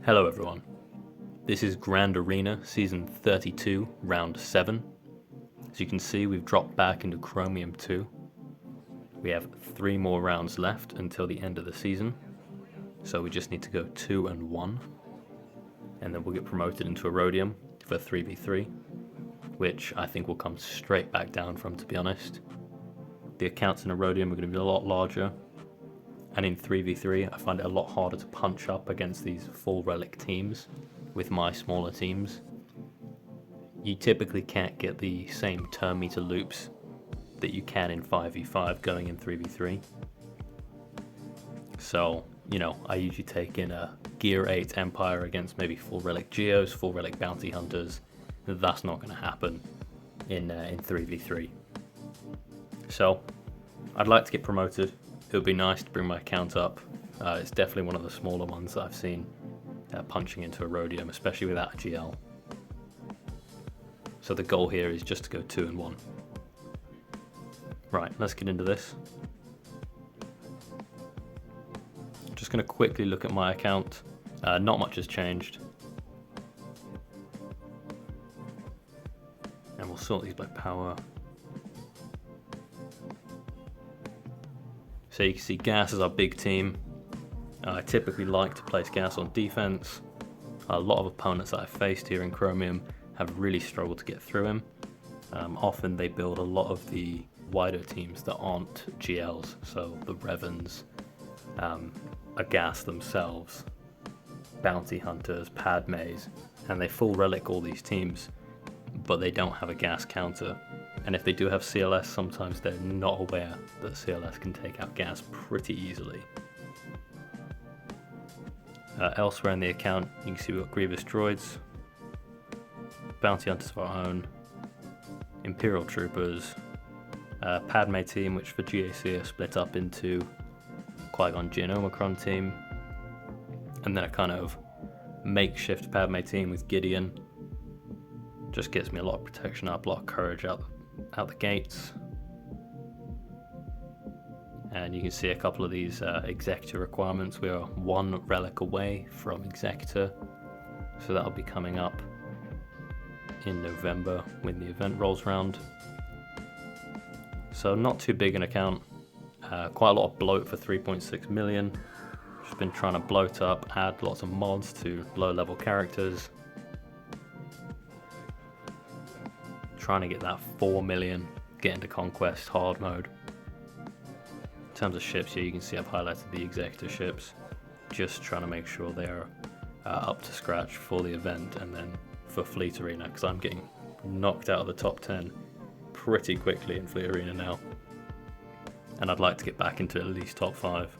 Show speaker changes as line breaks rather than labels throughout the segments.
Hello everyone, this is Grand Arena Season 32, Round 7. As you can see, we've dropped back into Chromium 2. We have 3 more rounds left until the end of the season, so we just need to go 2 and 1, and then we'll get promoted into Erodium for 3v3, which I think will come straight back down from, to be honest. The accounts in Erodium are going to be a lot larger, and in 3v3 I find it a lot harder to punch up against these full relic teams with my smaller teams. You typically can't get the same turn meter loops that you can in 5v5 going in 3v3. So, I usually take in a Gear 8 Empire against maybe full relic Geos, full relic Bounty Hunters. That's not going to happen in 3v3. So, I'd like to get promoted. It would be nice to bring my account up. It's definitely one of the smaller ones that I've seen punching into Erodium, especially without a GL. So the goal here is just to go 2 and 1. Right, let's get into this. Just going to quickly look at my account. Not much has changed. And we'll sort these by power. So you can see Gas is our big team. I typically like to place Gas on defense. A lot of opponents that I've faced here in Chromium have really struggled to get through him. Often they build a lot of the wider teams that aren't GLs, so the Revens, a Gas themselves, Bounty Hunters, Padmes, and they full relic all these teams, but they don't have a Gas counter. And if they do have CLS, sometimes they're not aware that CLS can take out Gas pretty easily. Elsewhere in the account, you can see we've got Grievous droids, Bounty Hunters of our own, Imperial Troopers, Padme team, which for GAC are split up into Qui-Gon Jinn Omicron team, and then a kind of makeshift Padme team with Gideon. Just gets me a lot of protection up, a lot of courage out the gates. And you can see a couple of these Executor requirements. We are 1 relic away from Executor, so that'll be coming up in November when the event rolls around. So not too big an account. Quite a lot of bloat for 3.6 million. Just been trying to bloat up, add lots of mods to low level characters. Trying to get that 4 million, get into Conquest hard mode. In terms of ships here, you can see I've highlighted the Executor ships. Just trying to make sure they're up to scratch for the event and then for Fleet Arena, because I'm getting knocked out of the top 10 pretty quickly in Fleet Arena now. And I'd like to get back into at least top 5.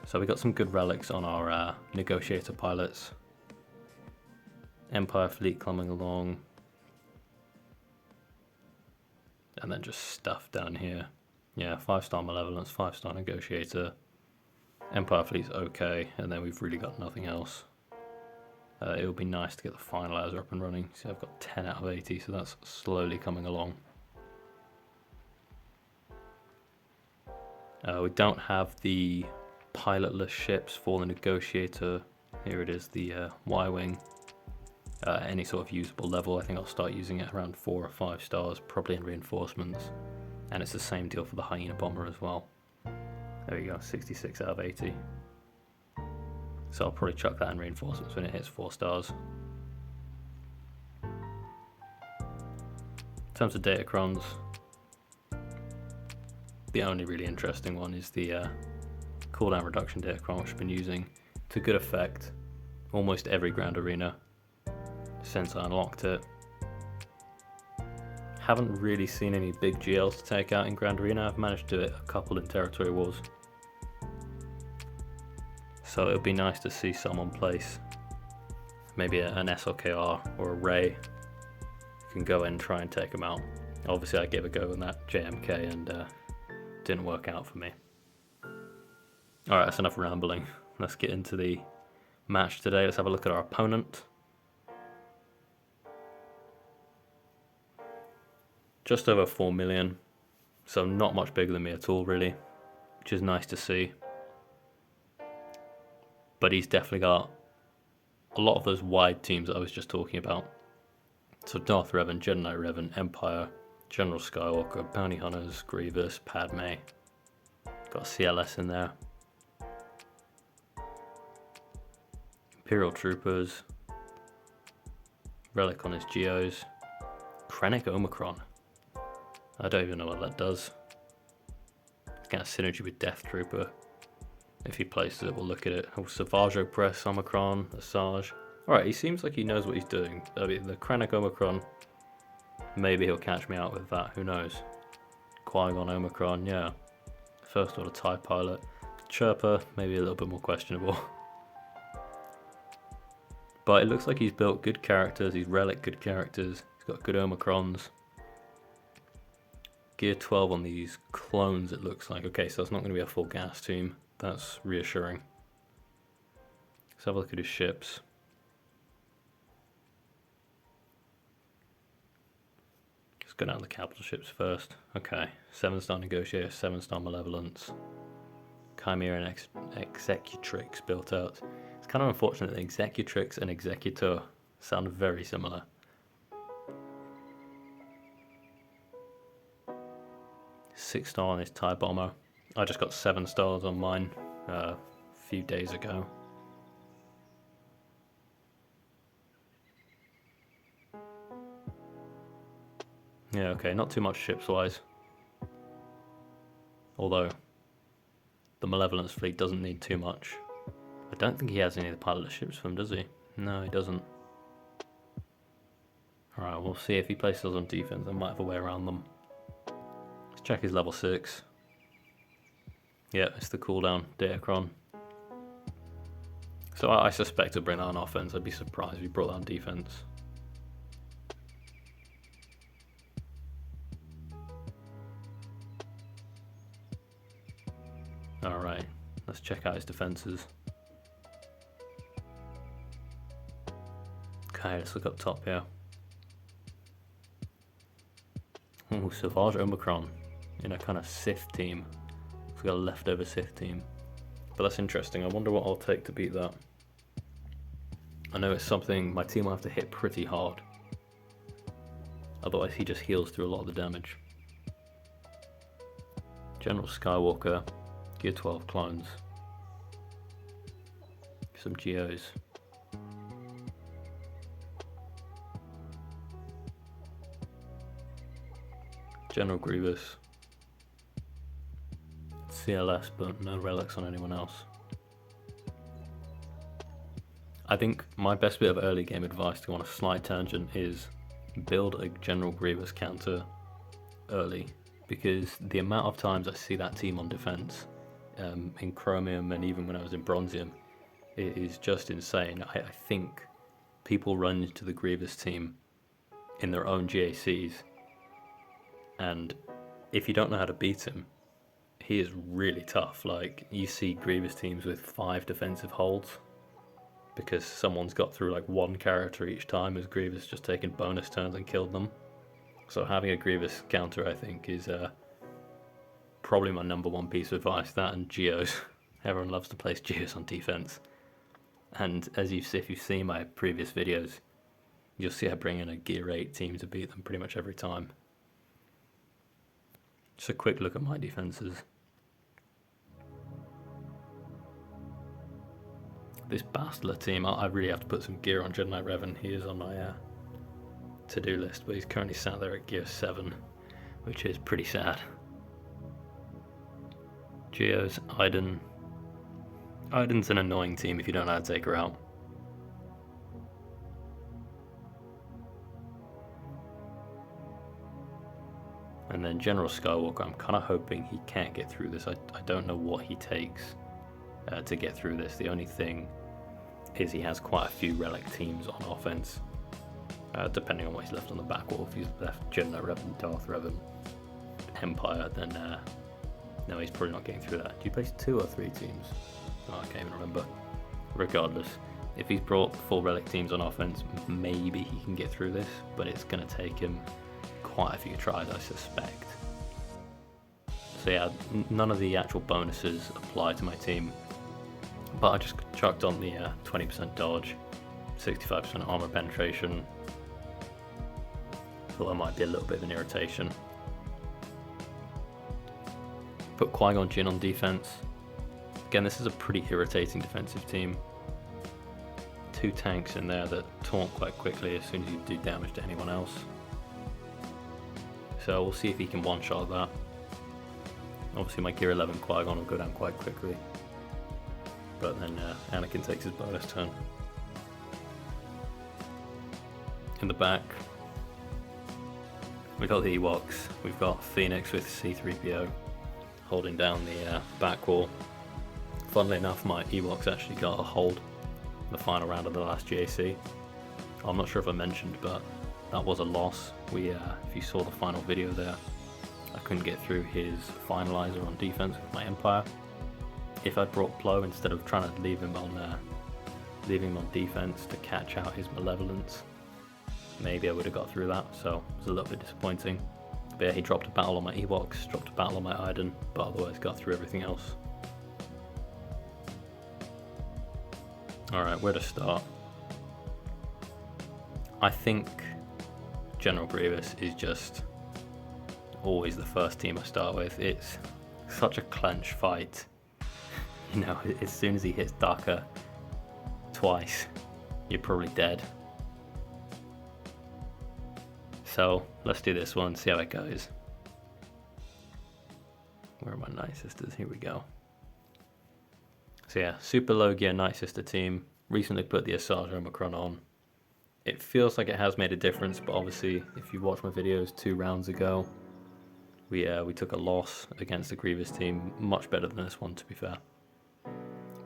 So we got some good relics on our Negotiator pilots. Empire fleet coming along. And then just stuff down here. Yeah, 5-star Malevolence, 5-star Negotiator. Empire fleet's okay, and then we've really got nothing else. It would be nice to get the Finalizer up and running. See, I've got 10 out of 80, so that's slowly coming along. We don't have the pilotless ships for the Negotiator. Here it is, the Y-Wing. Any sort of usable level. I think I'll start using it around 4 or 5 stars, probably in reinforcements. And it's the same deal for the Hyena Bomber as well. There we go, 66 out of 80. So I'll probably chuck that in reinforcements when it hits 4 stars. In terms of Datacrons, the only really interesting one is the cooldown reduction Datacron, which I've been using to good effect almost every Grand Arena since I unlocked it. Haven't really seen any big GLs to take out in Grand Arena. I've managed to do it a couple in Territory Wars. So it would be nice to see someone place maybe an SLKR or a Ray who can go in and try and take them out. Obviously I gave a go on that JMK and didn't work out for me. Alright, that's enough rambling. Let's get into the match today. Let's have a look at our opponent. Just over 4 million, so not much bigger than me at all really, which is nice to see. but he's definitely got a lot of those wide teams that I was just talking about. So Darth Revan, Jedi Knight Revan, Empire, General Skywalker, Bounty Hunters, Grievous, Padme. Got CLS in there. Imperial Troopers. Relic on his Geos. Krennic Omicron. I don't even know what that does. It's kind of synergy with Death Trooper. If he places it, we'll look at it. Oh, Savage Opress, Omicron, Asajj. Alright, he seems like he knows what he's doing. I mean, the Krennic Omicron, maybe he'll catch me out with that, who knows. Qui-Gon Omicron, yeah. First Order TIE Pilot. Chirper, maybe a little bit more questionable. But it looks like he's built good characters, he's relic good characters, he's got good Omicrons. Gear 12 on these clones, it looks like. Okay, so that's not going to be a full gas team. That's reassuring. Let's have a look at his ships. Let's go down to the capital ships first. Okay, 7-star Negotiator, 7-star Malevolence. Chimera and Executrix built out. It's kind of unfortunate that Executrix and Executor sound very similar. Six-star on his TIE Bomber. I just got 7 stars on mine a few days ago. Yeah, okay, not too much ships-wise. Although, the Malevolence fleet doesn't need too much. I don't think he has any of the pilot ships for him, does he? No, he doesn't. Alright, we'll see if he places those on defense. I might have a way around them. Let's check his level 6. Yeah, it's the cooldown, Datacron. So I suspect he'll bring that on offense. I'd be surprised if he brought that on defense. Alright, let's check out his defenses. Okay, let's look up top here. Ooh, Savage Omicron in a kind of Sith team. It's got a leftover Sith team. But that's interesting. I wonder what I'll take to beat that. I know it's something my team will have to hit pretty hard. Otherwise he just heals through a lot of the damage. General Skywalker, Gear 12 clones. Some Geos. General Grievous. CLS, but no relics on anyone else. I think my best bit of early game advice to go on a slight tangent is build a General Grievous counter early, because the amount of times I see that team on defense in Chromium and even when I was in Bronzium, it is just insane. I think people run into the Grievous team in their own GACs, and if you don't know how to beat him, he is really tough. Like, you see Grievous teams with 5 defensive holds because someone's got through like 1 character each time as Grievous just taken bonus turns and killed them. So having a Grievous counter, I think, is probably my #1 piece of advice. That and Geos. Everyone loves to place Geos on defense. And as if you've seen my previous videos, you'll see I bring in a Gear 8 team to beat them pretty much every time. Just a quick look at my defenses. This Bastila team, I really have to put some gear on Jedi Knight Revan. He is on my to-do list, but he's currently sat there at Gear 7, which is pretty sad. Geos, Iden. Iden's an annoying team if you don't know how to take her out. And then General Skywalker, I'm kind of hoping he can't get through this. I don't know what he takes to get through this. The only thing is he has quite a few relic teams on offense, depending on what he's left on the back wall. If he's left Jedi Knight Revan, Darth Revan, Empire, then no, he's probably not getting through that. Do you place 2 or 3 teams? Oh, I can't even remember. Regardless, if he's brought full relic teams on offense, maybe he can get through this, but it's going to take him quite a few tries, I suspect. So yeah, none of the actual bonuses apply to my team. But I just chucked on the 20% dodge, 65% armor penetration. Thought that might be a little bit of an irritation. Put Qui-Gon Jinn on defense. Again, this is a pretty irritating defensive team. 2 tanks in there that taunt quite quickly as soon as you do damage to anyone else. So we'll see if he can one-shot that. Obviously my Gear 11 Qui-Gon will go down quite quickly. But then Anakin takes his bonus turn. In the back, we've got the Ewoks. We've got Phoenix with C-3PO holding down the back wall. Funnily enough, my Ewoks actually got a hold in the final round of the last GAC. I'm not sure if I mentioned, but that was a loss. If you saw the final video there, I couldn't get through his finalizer on defense with my Empire. If I'd brought Plo instead of trying to leave him on defense to catch out his Malevolence, maybe I would have got through that, so it was a little bit disappointing. But yeah, he dropped a battle on my Ewoks, dropped a battle on my Iden, but otherwise got through everything else. Alright, where to start? I think General Grievous is just always the first team I start with. It's such a clench fight. You know, as soon as he hits Daka twice, you're probably dead. So let's do this one, see how it goes. Where are my Nightsisters? Here we go. So yeah, super low gear Nightsister team. Recently put the Asajj Omicron on. It feels like it has made a difference, but obviously if you watched my videos 2 rounds ago, we took a loss against the Grievous team, much better than this one to be fair.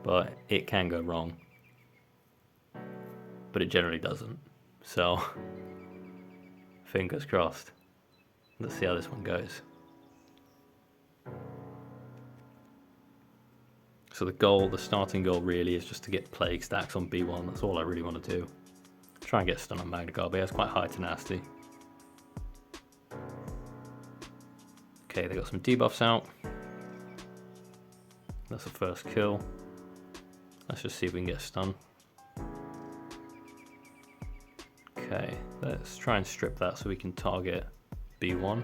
But it can go wrong. But it generally doesn't. So fingers crossed. Let's see how this one goes. So the starting goal really is just to get plague stacks on B1. That's all I really want to do. Try and get stun on Magna Guard, but he has quite high tenacity. Okay, they got some debuffs out. That's the first kill. Let's just see if we can get a stun. Okay, let's try and strip that so we can target B1.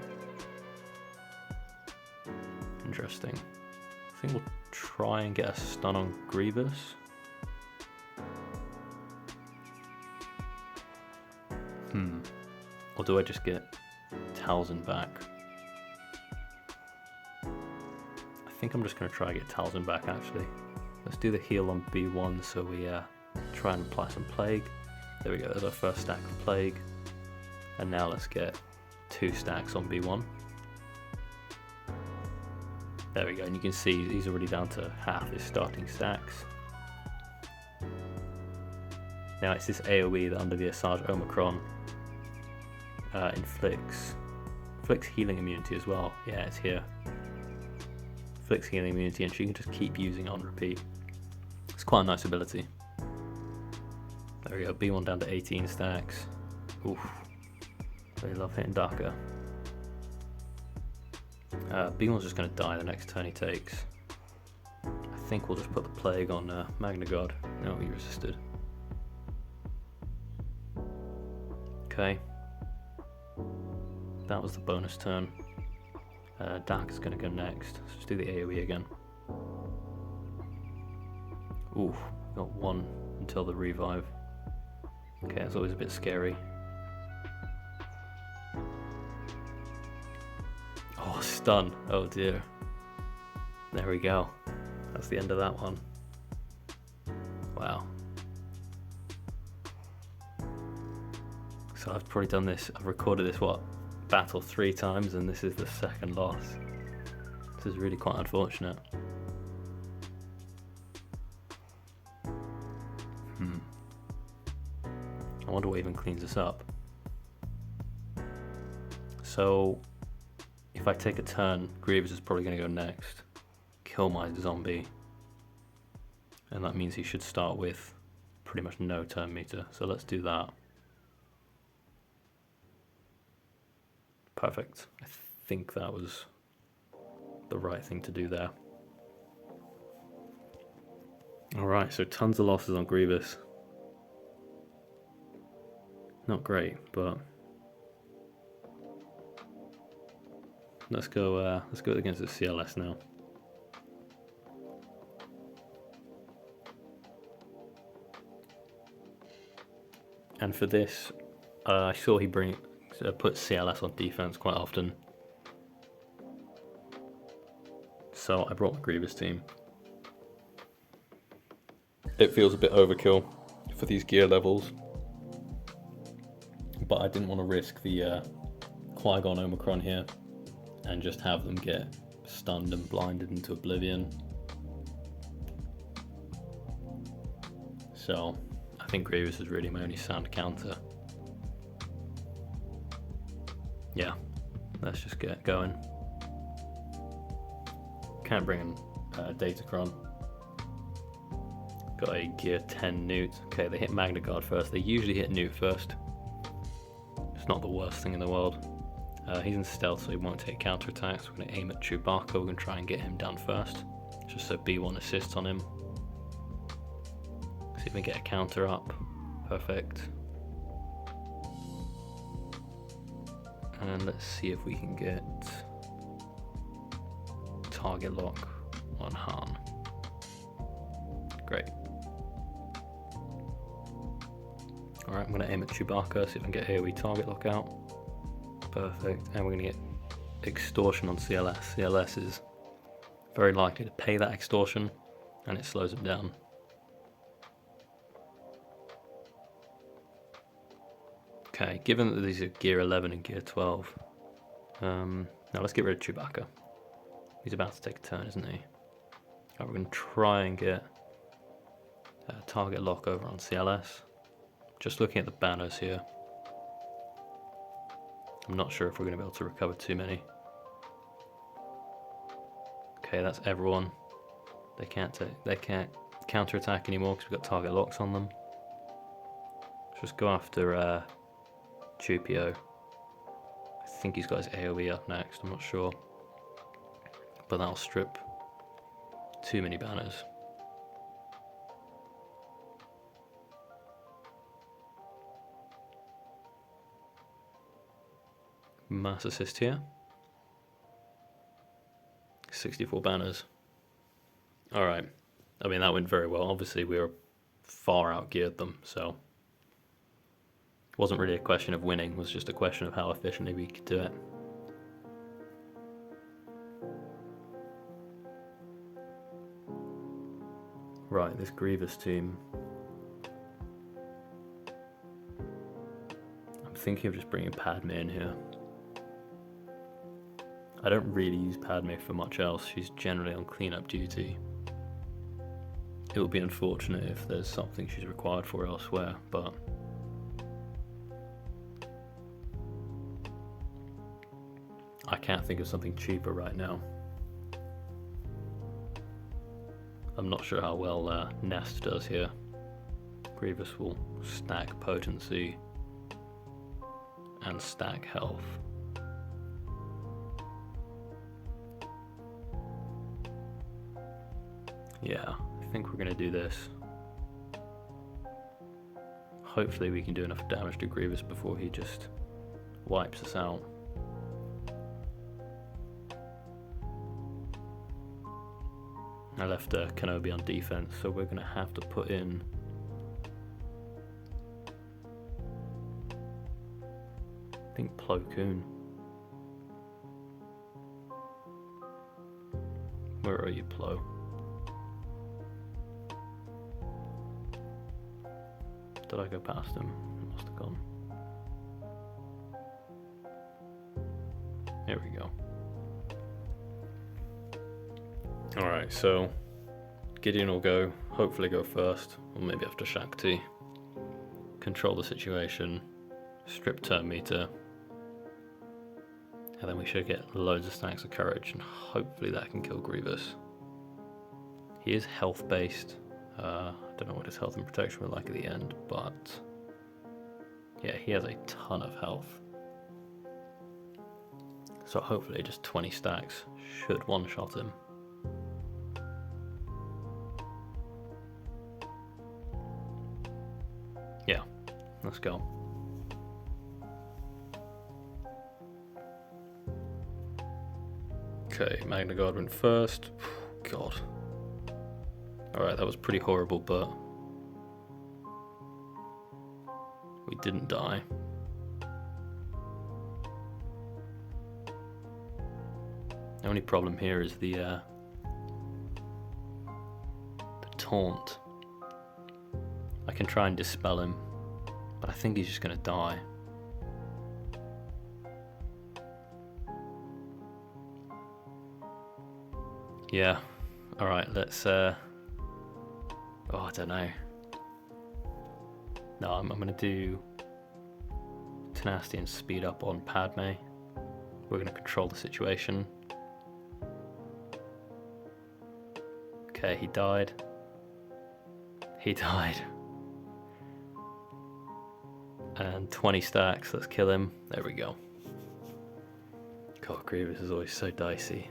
Interesting. I think we'll try and get a stun on Grievous. Or do I just get Talzin back? I think I'm just going to try and get Talzin back actually. Let's do the heal on B1 so we try and apply some Plague. There we go, there's our first stack of Plague. And now let's get 2 stacks on B1. There we go, and you can see he's already down to half his starting stacks. Now it's this AoE that under the Asajj Omicron inflicts healing immunity as well. Yeah, it's here. Inflicts healing immunity, and she can just keep using it on repeat. It's quite a nice ability. There we go, B1 down to 18 stacks. Oof. They love hitting Daka. B1's just going to die the next turn he takes. I think we'll just put the Plague on Magna Guard. No, he resisted. Okay. That was the bonus turn. Daka's going to go next. Let's just do the AoE again. Ooh, got 1 until the revive. Okay, that's always a bit scary. Oh, stun. Oh dear. There we go. That's the end of that one. Wow. So I've probably done this, I've recorded this, battle 3 times, and this is the 2nd loss. This is really quite unfortunate. I wonder what even cleans this up. So if I take a turn, Grievous is probably going to go next, kill my zombie, and that means he should start with pretty much no turn meter. So let's do that. Perfect. I think that was the right thing to do there. Alright, so tons of losses on Grievous. Not great, but let's go against the CLS now. And for this, I saw he puts CLS on defense quite often. So I brought the Grievous team. It feels a bit overkill for these gear levels, but I didn't want to risk the Qui-Gon Omicron here and just have them get stunned and blinded into oblivion. So I think Grievous is really my only sound counter. Yeah, let's just get going. Can't bring in Datacron. Got a gear 10 Newt. Okay, they hit Magna Guard first. They usually hit Newt first. It's not the worst thing in the world. He's in stealth, so he won't take counterattacks. We're going to aim at Chewbacca. We're going to try and get him down first, just so B1 assists on him. See if we can get a counter up. Perfect. And let's see if we can get target lock on Han. Great. Alright, I'm going to aim at Chewbacca, see if I can get AoE target lock out. Perfect. And we're going to get extortion on CLS. CLS is very likely to pay that extortion, and it slows him down. Okay, given that these are gear 11 and gear 12, now let's get rid of Chewbacca. He's about to take a turn, isn't he? Right, we're going to try and get target lock over on CLS. Just looking at the banners here, I'm not sure if we're going to be able to recover too many. Okay, that's everyone. They can't counter-attack anymore because we've got target locks on them. Let's just go after Chewpio. I think he's got his AoE up next, I'm not sure. But that'll strip too many banners. Mass assist here. 64 banners. Alright. I mean, that went very well. Obviously, we were far outgeared them, so it wasn't really a question of winning, it was just a question of how efficiently we could do it. Right, this Grievous team. I'm thinking of just bringing Padme in here. I don't really use Padme for much else, she's generally on cleanup duty. It would be unfortunate if there's something she's required for elsewhere, but I can't think of something cheaper right now. I'm not sure how well Nest does here. Grievous will stack potency and stack health. Yeah, I think we're going to do this. Hopefully we can do enough damage to Grievous before he just wipes us out. I left Kenobi on defense, so we're going to have to put in I think Plo Koon. Where are you, Plo? Did I go past him? I must have gone. There we go. Alright, so Gideon will go, hopefully go first, or maybe after Shakti. Control the situation, strip turn meter, and then we should get loads of stacks of courage, and hopefully that can kill Grievous. He is health based. I don't know what his health and protection were like at the end, but yeah, he has a ton of health. So hopefully just 20 stacks should one-shot him. Yeah, let's go. Okay, Magna Guard went first. God. Alright, that was pretty horrible, but we didn't die. The only problem here is the taunt. I can try and dispel him, but I think he's just gonna die. Yeah, alright, let's oh, I don't know. No, I'm gonna do tenacity and speed up on Padme. We're gonna control the situation. Okay, he died. He died. And 20 stacks, let's kill him. There we go. God, Grievous is always so dicey.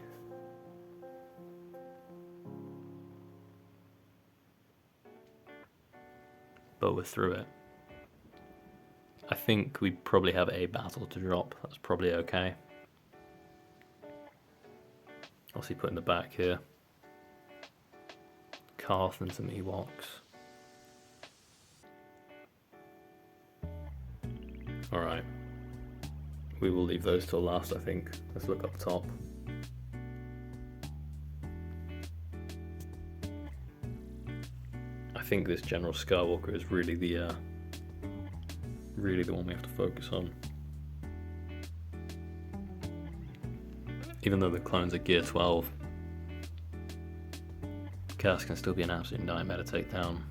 But we're through it. I think we probably have a battle to drop. That's probably okay. Obviously put in the back here. Carth and some Ewoks. Alright. We will leave those till last, I think. Let's look up top. I think this General Skywalker is really the one we have to focus on. Even though the clones are Gear 12, Chaos can still be an absolute nightmare to take down.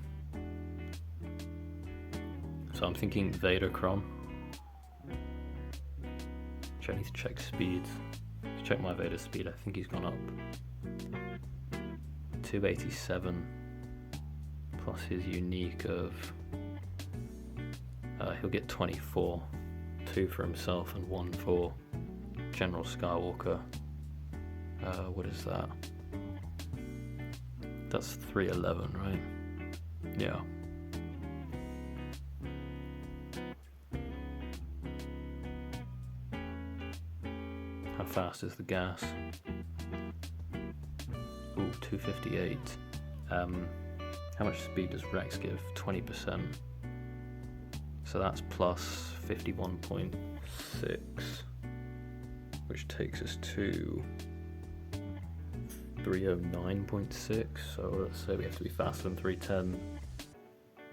So I'm thinking Vader Crom. I need to check speeds. Let's check my Vader speed. I think he's gone up. 287 plus his unique of he'll get 24, 2 for himself and 1 for General Skywalker. What is that? That's 311, right? Yeah. How fast is the gas? Ooh, 258. How much speed does Rex give? 20%. So that's plus 51.6, which takes us to 309.6. So let's say we have to be faster than 310.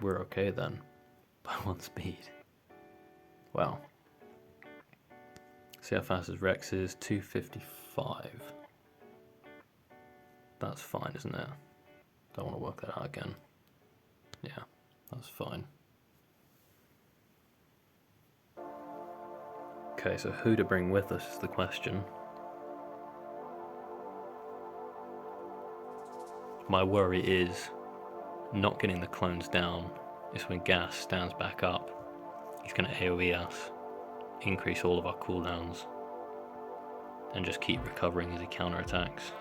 We're okay then, by 1 speed. Wow. See how fast his Rex is? 255. That's fine, isn't it? Don't want to work that out again. Yeah, that's fine. Okay, so who to bring with us is the question. My worry is not getting the clones down. Is when Gas stands back up, he's going to AoE us, increase all of our cooldowns, and just keep recovering as he counterattacks.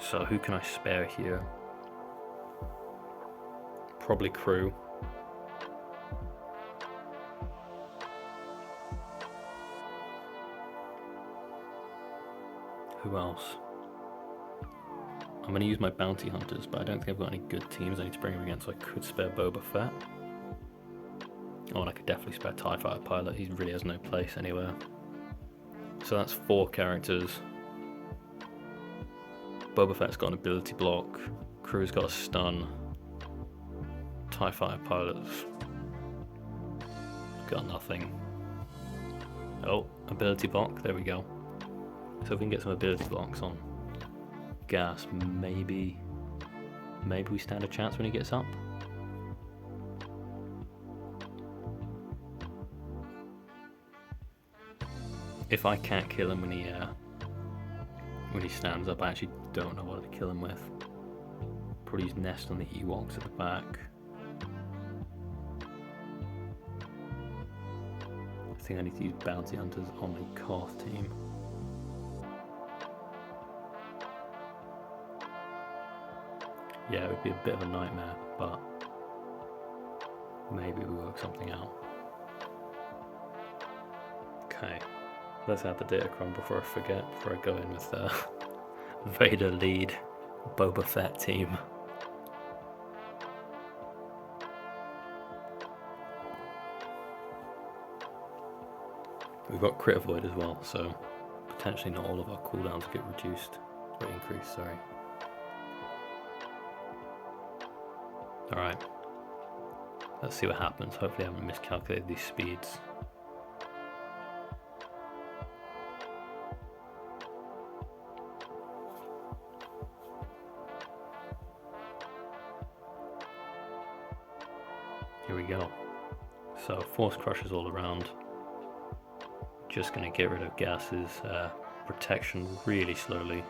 So who can I spare here? Probably crew. Who else? I'm going to use my bounty hunters, but I don't think I've got any good teams I need to bring him against, so I could spare Boba Fett. Oh, and I could definitely spare TIE Fighter Pilot, he really has no place anywhere. So that's 4 characters. Boba Fett's got an ability block, Crew's got a stun, TIE Fighter Pilot's got nothing. Oh, ability block, there we go. So if we can get some ability blocks on Gas, maybe we stand a chance when he gets up. If I can't kill him when he stands up, I actually don't know what to kill him with. Probably use Nest on the Ewoks at the back. I think I need to use Bounty Hunters on the Carth team. Yeah, it would be a bit of a nightmare, but Maybe we work something out. Okay, let's add the datacron before I forget, before I go in with the Vader lead Boba Fett team. We've got crit avoid as well, so potentially not all of our cooldowns get reduced, or increased, sorry. Alright, let's see what happens. Hopefully I haven't miscalculated these speeds. Here we go. So force crushes all around. Just going to get rid of gases, protection really slowly.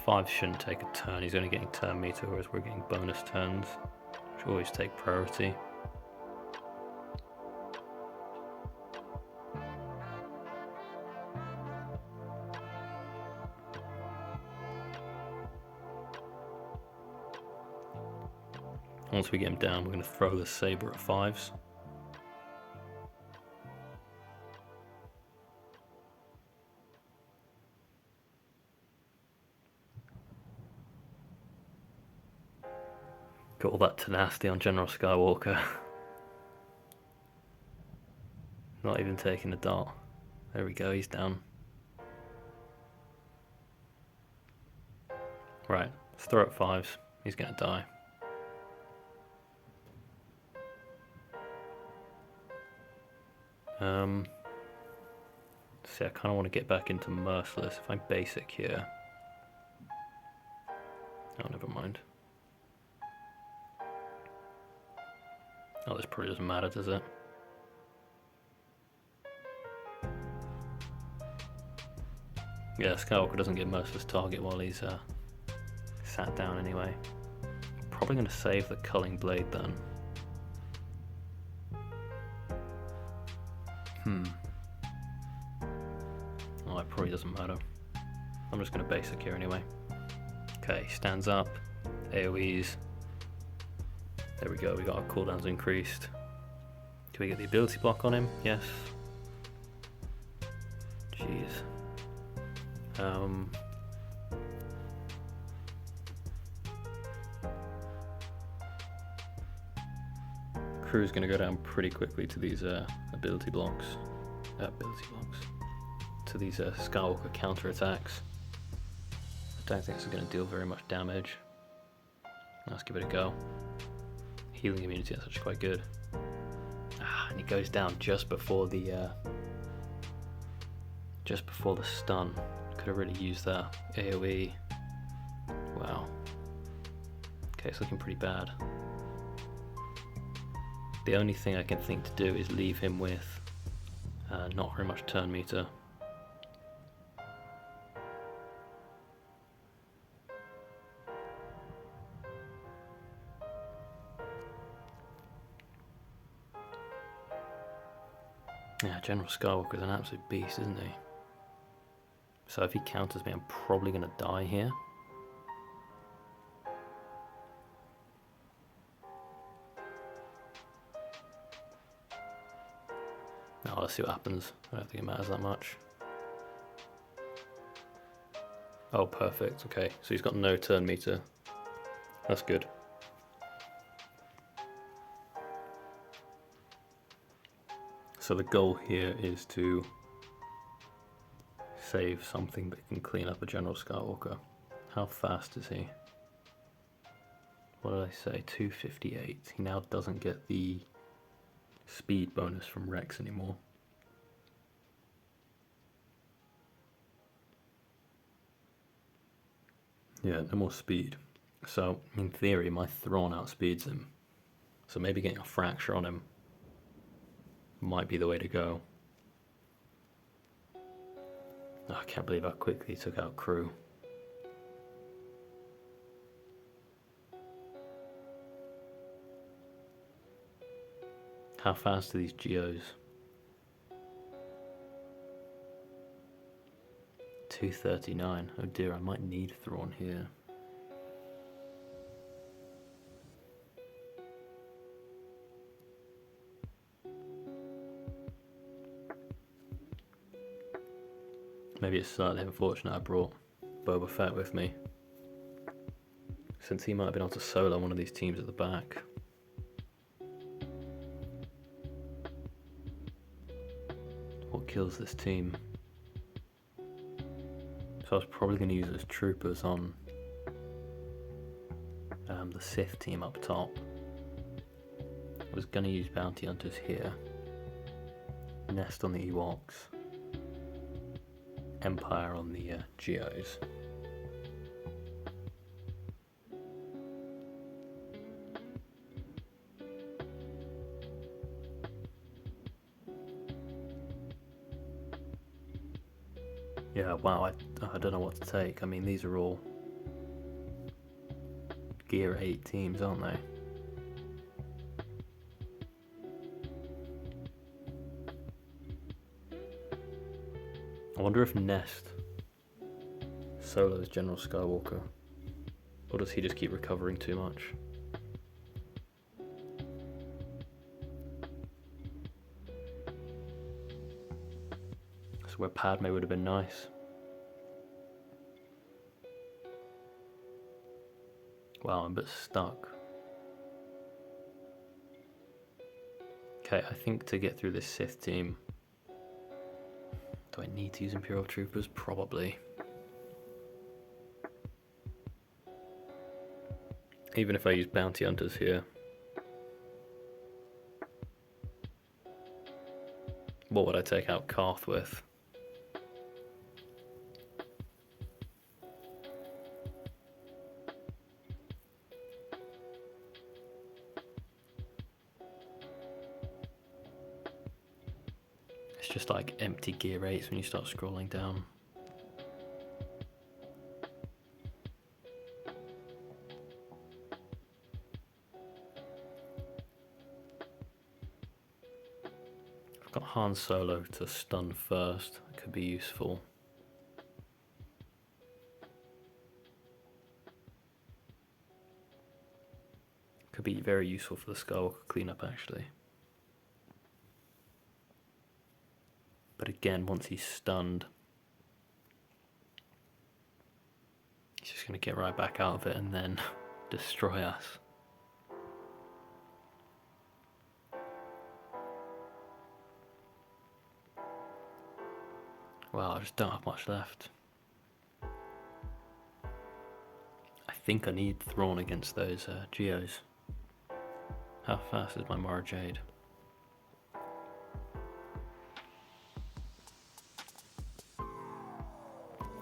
Five shouldn't take a turn, he's only getting turn meter, whereas we're getting bonus turns, which always take priority. Once we get him down, we're going to throw the saber at fives. Got all that tenacity on General Skywalker. Not even taking a dart. There we go, he's down. Right, let's throw at fives. He's going to die. See, I kind of want to get back into Merciless. If I'm basic here... Oh, never mind. Oh, this probably doesn't matter, does it? Yeah, Skywalker doesn't get Merciless target while he's sat down anyway. Probably going to save the Culling Blade then. Oh, it probably doesn't matter. I'm just going to basic here anyway. Okay, stands up, AoEs. There we go, we got our cooldowns increased. Can we get the ability block on him? Yes. Jeez. Crew's going to go down pretty quickly to these ability blocks. To these Skywalker counter-attacks. I don't think this is going to deal very much damage. Let's give it a go. Healing immunity, that's actually quite good. And he goes down just before the stun. Could have really used that. AoE. Wow. Okay, it's looking pretty bad. The only thing I can think to do is leave him with not very much turn meter. Yeah, General Skywalker's an absolute beast, isn't he? So if he counters me, I'm probably going to die here. Oh, let's see what happens. I don't think it matters that much. Oh, perfect. Okay, so he's got no turn meter. That's good. So the goal here is to save something that can clean up a General Skywalker. How fast is he? What did I say? 258. He now doesn't get the speed bonus from Rex anymore. Yeah, no more speed. So, in theory, my Thrawn outspeeds him. So maybe getting a fracture on him might be the way to go. Oh, I can't believe how quickly he took out Crew. How fast are these Geos? 239. Oh dear, I might need Thrawn here. maybe it's slightly unfortunate I brought Boba Fett with me, since he might have been able to solo one of these teams at the back. What kills this team? So I was probably going to use those troopers on the Sith team up top. I was going to use bounty hunters here. Nest on the Ewoks. Empire on the Geos. Yeah, wow, I don't know what to take. I mean, these are all Gear 8 teams, aren't they? I wonder if Nest solos General Skywalker, or does he just keep recovering too much? That's where Padme would have been nice. Wow, I'm a bit stuck. Okay, I think to get through this Sith team, do I need to use Imperial Troopers? Probably. Even if I use Bounty Hunters here. What would I take out Carth with? It's just like empty gear 8s when you start scrolling down. I've got Han Solo to stun first, that could be useful. Could be very useful for the Skywalker cleanup actually. But again, once he's stunned, he's just going to get right back out of it and then destroy us. Wow, I just don't have much left. I think I need Thrawn against those Geos. How fast is my Mara Jade?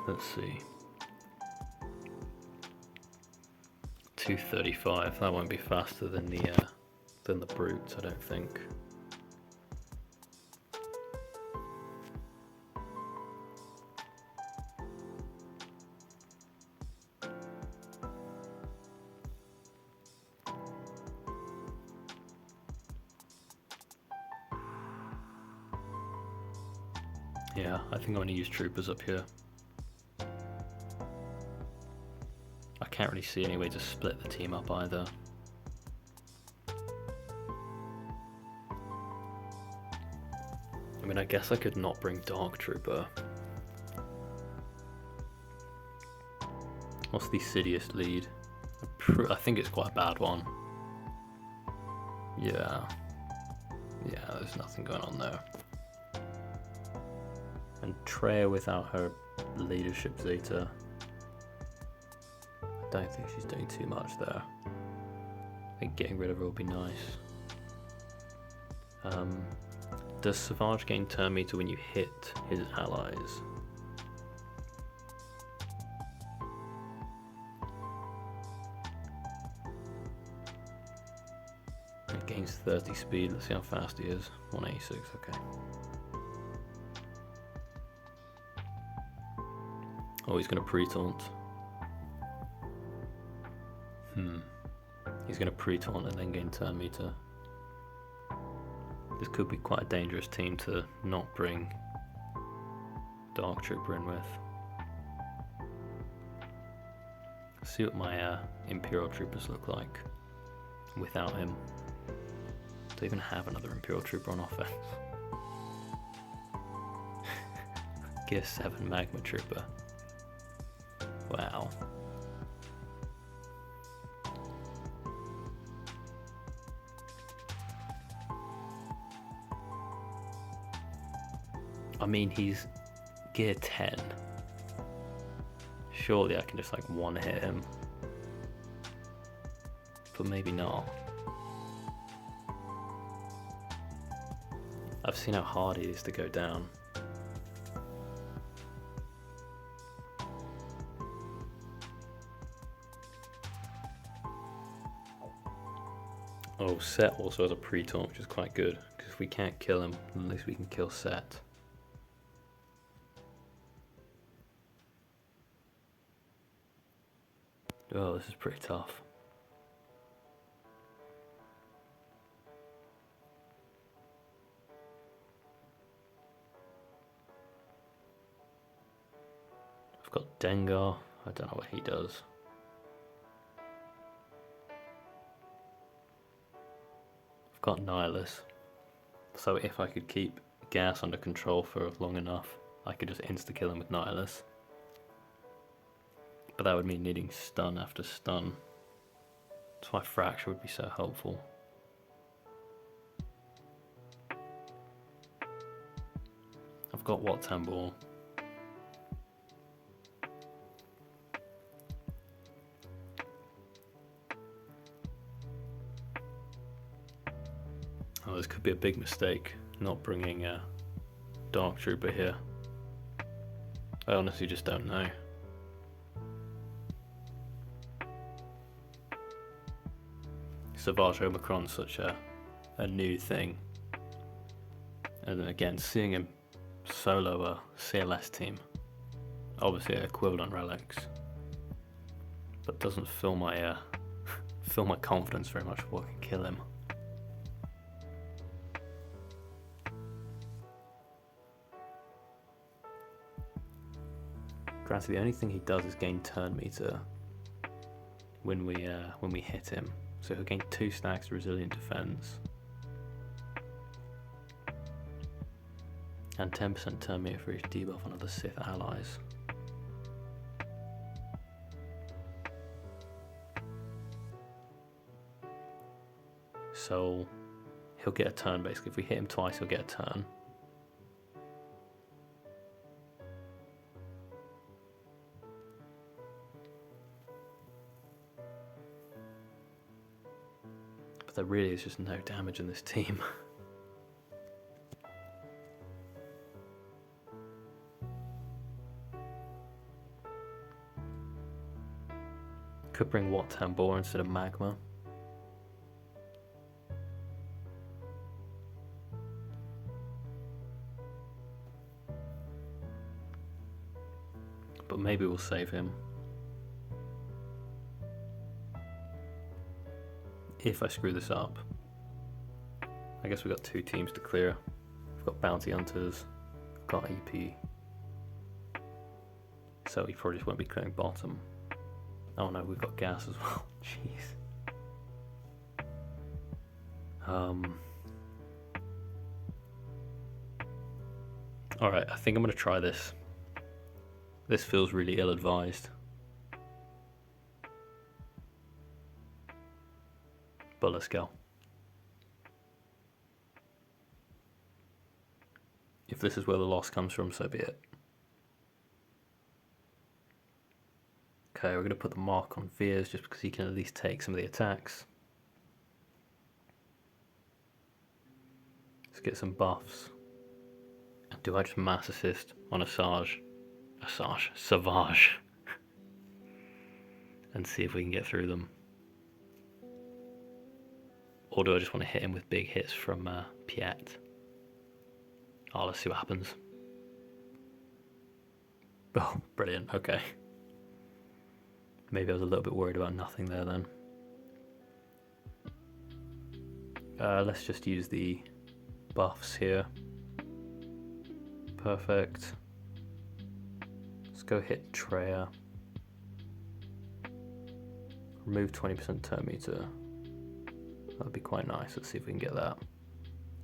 Let's see. 235. That won't be faster than the brutes, I don't think. Yeah, I think I'm going to use troopers up here. I can't really see any way to split the team up either. I mean, I guess I could not bring Dark Trooper. What's the Sidious lead? I think it's quite a bad one. Yeah, there's nothing going on there. And Treya without her leadership Zeta, I don't think she's doing too much there. I think getting rid of her will be nice. Does Savage gain turn meter when you hit his allies? It gains 30 speed. Let's see how fast he is. 186, okay. Oh, he's going to pre-taunt. He's going to pre-taunt and then gain turn meter. This could be quite a dangerous team to not bring Dark Trooper in with. Let's see what my Imperial Troopers look like without him. Do I even have another Imperial Trooper on offense? Gear 7 Magma Trooper. Wow. I mean, he's Gear 10. Surely I can just like one hit him. But maybe not. I've seen how hard he is to go down. Oh, Set also has a pre-taunt, which is quite good, because if we can't kill him, at least we can kill Set. Oh, this is pretty tough. I've got Dengar, I don't know what he does. I've got Nihilus, so if I could keep Gas under control for long enough, I could just insta-kill him with Nihilus. But that would mean needing stun after stun. That's why Fracture would be so helpful. I've got Wat Tambor. Oh, this could be a big mistake, not bringing a Dark Trooper here. I honestly just don't know. Savage Omicron's such a new thing. And then again, seeing him solo a CLS team, obviously equivalent relics, but doesn't fill my fill my confidence very much for what can kill him. Granted, the only thing he does is gain turn meter when we hit him, so he'll gain 2 stacks resilient defense and 10% turn meter for each debuff on other Sith allies. So he'll get a turn basically. If we hit him twice, he'll get a turn. But there really is just no damage in this team. Could bring Wat Tambor instead of Magma. But maybe we'll save him. If I screw this up. I guess we've got 2 teams to clear. We've got Bounty Hunters, we've got EP. So he probably just won't be clearing bottom. Oh no, we've got Gas as well. Jeez. Alright, I think I'm going to try this. This feels really ill-advised. But let's go. If this is where the loss comes from, so be it. Okay, we're going to put the mark on Veers just because he can at least take some of the attacks. Let's get some buffs. And do I just mass assist on Savage? And see if we can get through them. Or do I just want to hit him with big hits from Piet? Oh, let's see what happens. Oh, brilliant, okay. Maybe I was a little bit worried about nothing there then. Let's just use the buffs here. Perfect. Let's go hit Treya. Remove 20% turn meter. That'd be quite nice. Let's see if we can get that.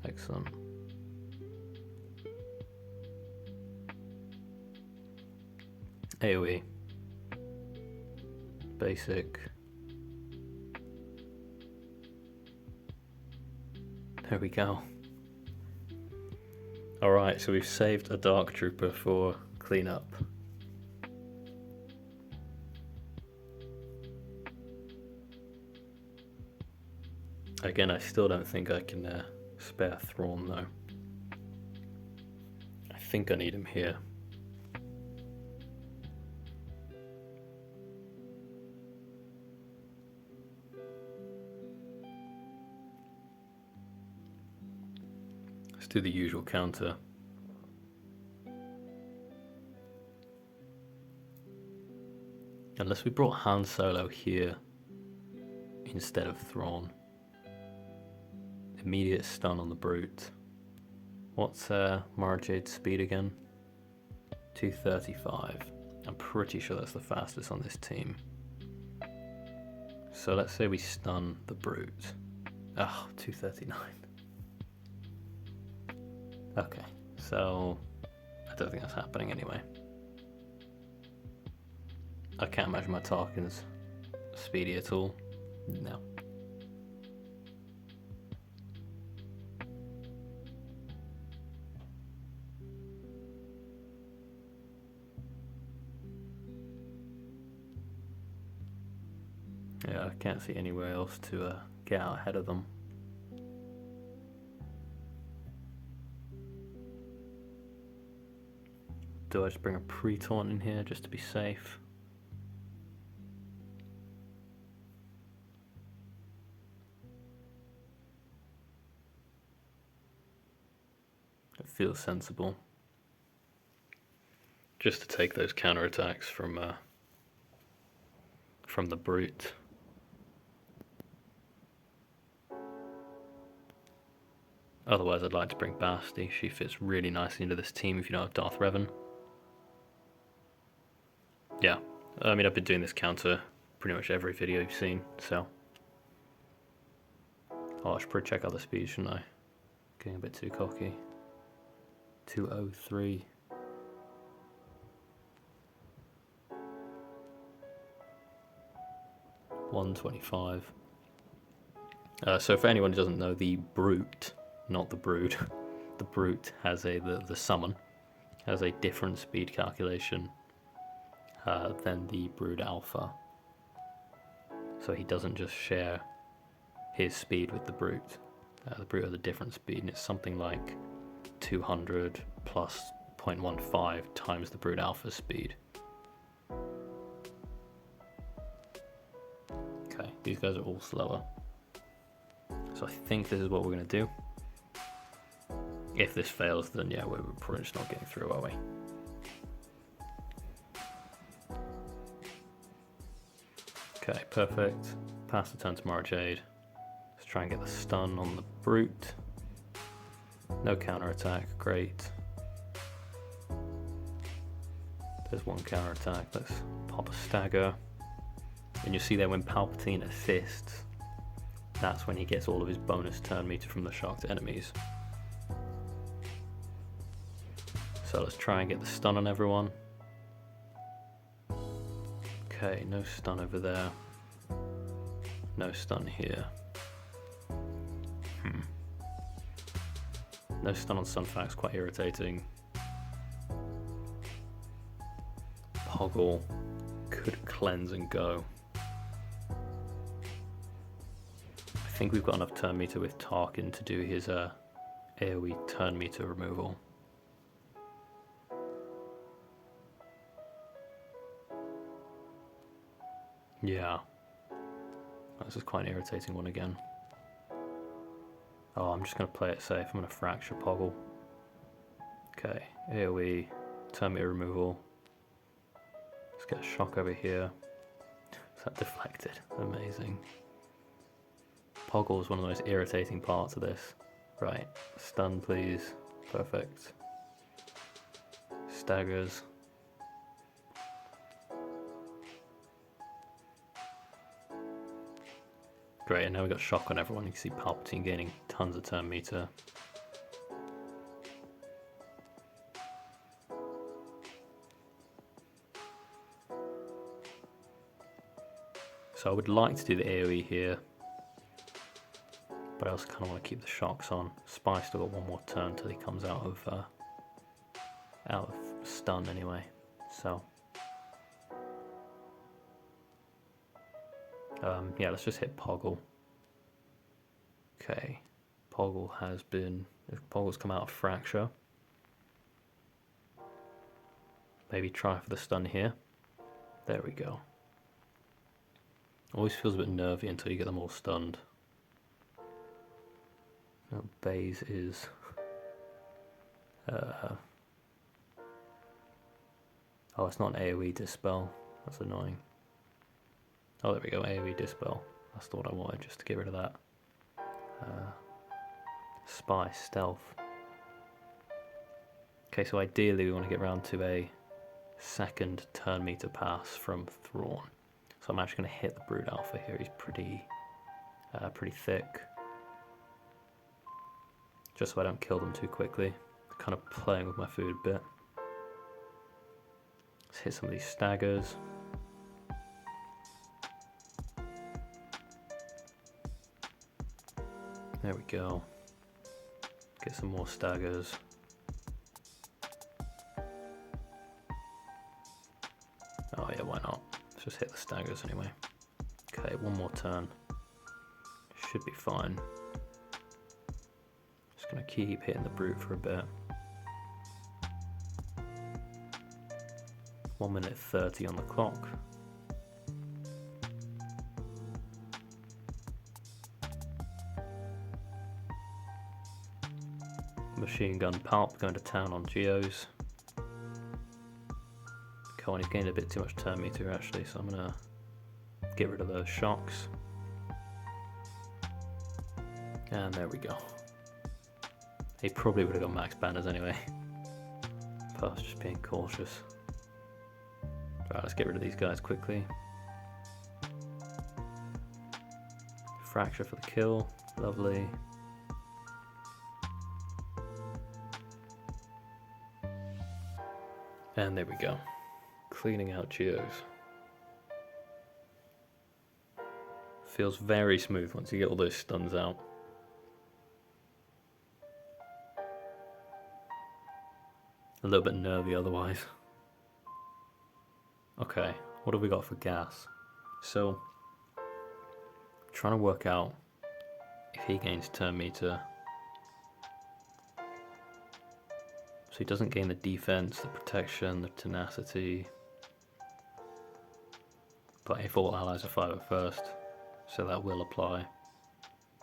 Excellent. AoE. Basic. There we go. Alright, so we've saved a Dark Trooper for cleanup. Again, I still don't think I can spare Thrawn though. I think I need him here. Let's do the usual counter. Unless we brought Han Solo here instead of Thrawn. Immediate stun on the Brute. What's Mara Jade's speed again? 235. I'm pretty sure that's the fastest on this team. So let's say we stun the Brute. Oh, 239. Okay, so I don't think that's happening anyway. I can't imagine my Tarkin's speedy at all. No. Yeah, I can't see anywhere else to get out ahead of them. Do I just bring a pre-taunt in here just to be safe? It feels sensible. Just to take those counterattacks from the Brute. Otherwise, I'd like to bring Basti. She fits really nicely into this team if you don't have Darth Revan. Yeah, I mean, I've been doing this counter pretty much every video you've seen, so. Oh, I should probably check out the speed, shouldn't I? Getting a bit too cocky. 203. $125. So for anyone who doesn't know, the Brute, not the Brood, the Brute has the summon has a different speed calculation than the Brood Alpha. So he doesn't just share his speed with the Brute. The Brute has a different speed, and it's something like 200 plus 0.15 times the Brood Alpha speed. Okay, these guys are all slower. So I think this is what we're going to do. If this fails, then yeah, we're probably just not getting through, are we? Okay, perfect. Pass the turn to Mara Jade. Let's try and get the stun on the Brute. No counterattack, great. There's one counterattack, let's pop a stagger. And you see there when Palpatine assists, that's when he gets all of his bonus turn meter from the shocked enemies. So let's try and get the stun on everyone. Okay, no stun over there. No stun here. No stun on Sunfax, quite irritating. Poggle could cleanse and go. I think we've got enough turn meter with Tarkin to do his AoE turn meter removal. Yeah. This is quite an irritating one again. Oh, I'm just going to play it safe. I'm going to fracture Poggle. Okay, AoE, turn meter removal. Let's get a shock over here. Is that deflected? Amazing. Poggle is one of the most irritating parts of this. Right, stun please. Perfect. Staggers. Great, and now we've got shock on everyone. You can see Palpatine gaining tons of turn meter. So I would like to do the AoE here, but I also kind of want to keep the shocks on. Spy still got one more turn till he comes out of stun anyway. So yeah, let's just hit Poggle. Okay, Poggle's come out of Fracture. Maybe try for the stun here. There we go. Always feels a bit nervy until you get them all stunned. Now Baze is oh, it's not an AoE Dispel. That's annoying. Oh, there we go, AoE Dispel. That's the one I wanted, just to get rid of that. Spy, Stealth. Okay, so ideally we want to get round to a second turn meter pass from Thrawn. So I'm actually going to hit the Brood Alpha here. He's pretty thick. Just so I don't kill them too quickly. Kind of playing with my food a bit. Let's hit some of these staggers. There we go. Get some more staggers. Oh yeah, why not? Let's just hit the staggers anyway. Okay, one more turn. Should be fine. Just gonna keep hitting the brute for a bit. 1 minute 30 on the clock. Machine gun pulp going to town on Geos. Come on, he's gained a bit too much turn meter actually, so I'm gonna get rid of those shocks. And there we go. He probably would have got max banners anyway. But I was just being cautious. Right, let's get rid of these guys quickly. Fracture for the kill, lovely. And there we go. Cleaning out Geos. Feels very smooth once you get all those stuns out. A little bit nervy otherwise. Okay, what have we got for gas? So, trying to work out if he gains turn meter. So he doesn't gain the defense, the protection, the tenacity. But if all allies are 5 at first, so that will apply.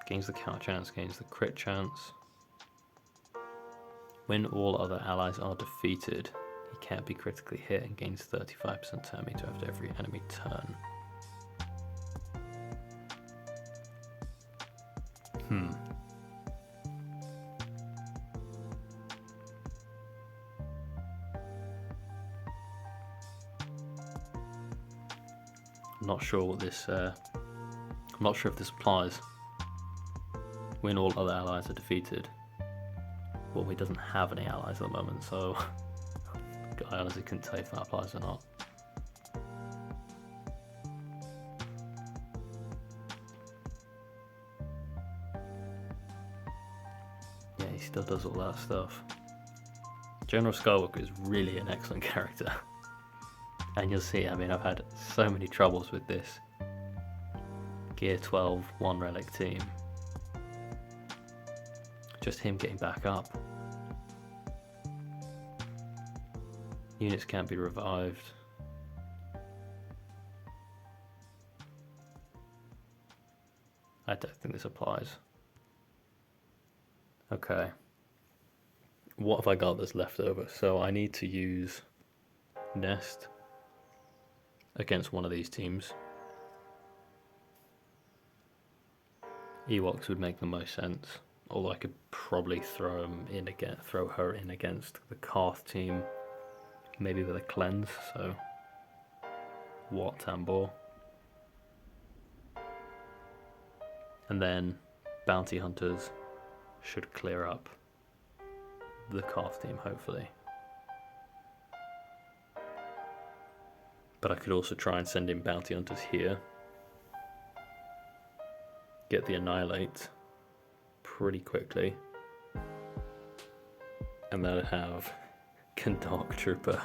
Gains the counter chance, gains the crit chance. When all other allies are defeated, he can't be critically hit and gains 35% turn meter after every enemy turn. I'm not sure what this. I'm not sure if this applies. When all other allies are defeated. Well, he doesn't have any allies at the moment, so I honestly couldn't tell if that applies or not. Yeah, he still does all that stuff. General Skywalker is really an excellent character. And you'll see, I mean, I've had so many troubles with this Gear 12 1 relic team. Just him getting back up. Units can't be revived. I don't think this applies. Okay. What have I got that's left over? So I need to use Nest against one of these teams. Ewoks would make the most sense, although I could probably throw her in against the Carth team, maybe with a cleanse. So Wat Tambor, and then bounty hunters should clear up the Carth team, hopefully. But I could also try and send in bounty hunters here get the Annihilate pretty quickly. And then have Dark Trooper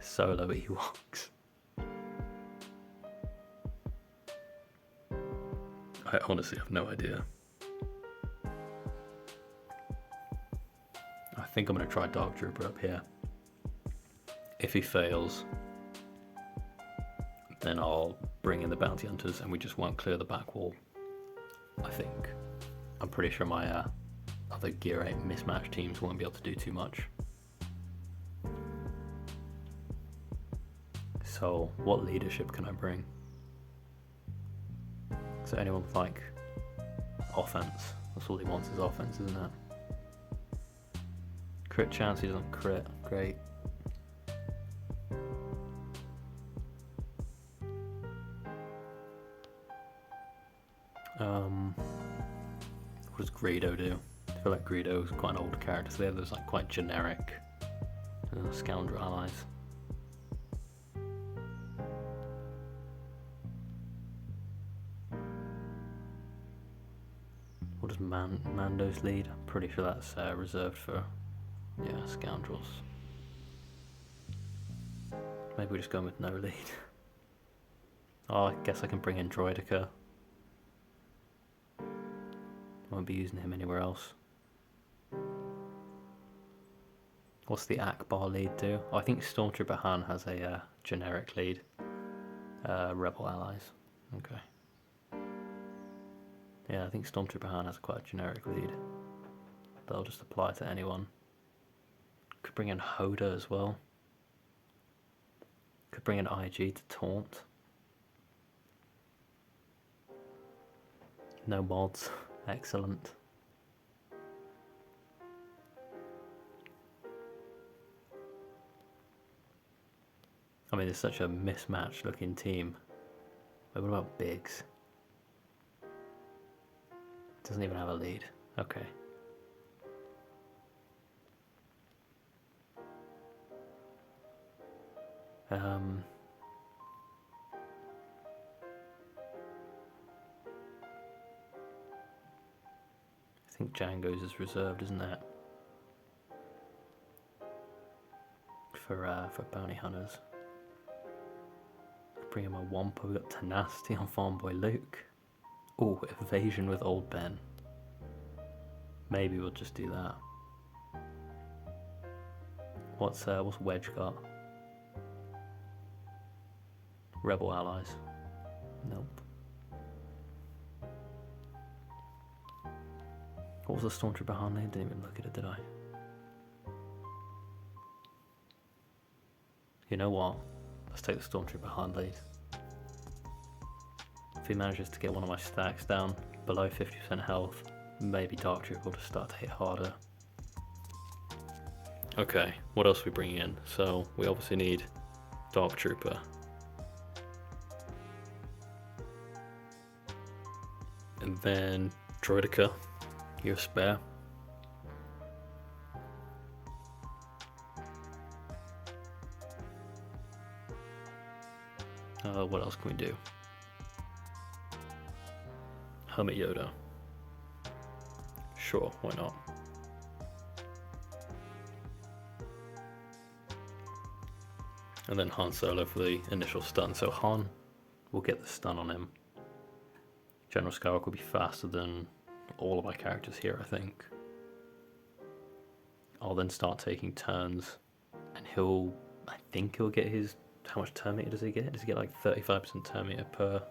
solo Ewoks. I honestly have no idea. I think I'm going to try Dark Trooper up here. If he fails, then I'll bring in the Bounty Hunters and we just won't clear the back wall. I think. I'm pretty sure my other Gear 8 mismatch teams won't be able to do too much. So, what leadership can I bring? So anyone with like offense? That's all he wants is offense, isn't it? Crit chance, he doesn't crit. Great. What does Greedo do? I feel like Greedo is quite an old character, so they have those like quite generic scoundrel allies. What does Mando's lead? I'm pretty sure that's reserved for, yeah, scoundrels. Maybe we just go with no lead. Oh, I guess I can bring in Droidica. Won't be using him anywhere else. What's the Akbar lead do? Oh, I think Stormtrooper Han has a generic lead. Rebel allies. Okay. Yeah, I think Stormtrooper Han has quite a generic lead. They'll just apply to anyone. Could bring in Hoda as well. Could bring in IG to taunt. No mods. Excellent. I mean, it's such a mismatched looking team. But what about Biggs? Doesn't even have a lead. Okay. I think Django's is reserved, isn't it? For bounty hunters. Bring him a Wampa. We've got Tenacity on Farm Boy Luke. Oh, Evasion with Old Ben. Maybe we'll just do that. What's Wedge got? Rebel allies. Nope. What was the Stormtrooper Han name? Didn't even look at it, did I? You know what? Let's take the Stormtrooper Han lead. If he manages to get one of my stacks down below 50% health, maybe Dark Trooper will just start to hit harder. Okay, what else are we bringing in? So we obviously need Dark Trooper. And then Droidica, you're spare. What else can we do? Hermit Yoda. Sure, why not? And then Han Solo for the initial stun. So Han will get the stun on him. General Skywalker will be faster than all of my characters here, I think. I'll then start taking turns, and I think he'll get his, how much turn meter does he get? Does he get like 35% turn meter per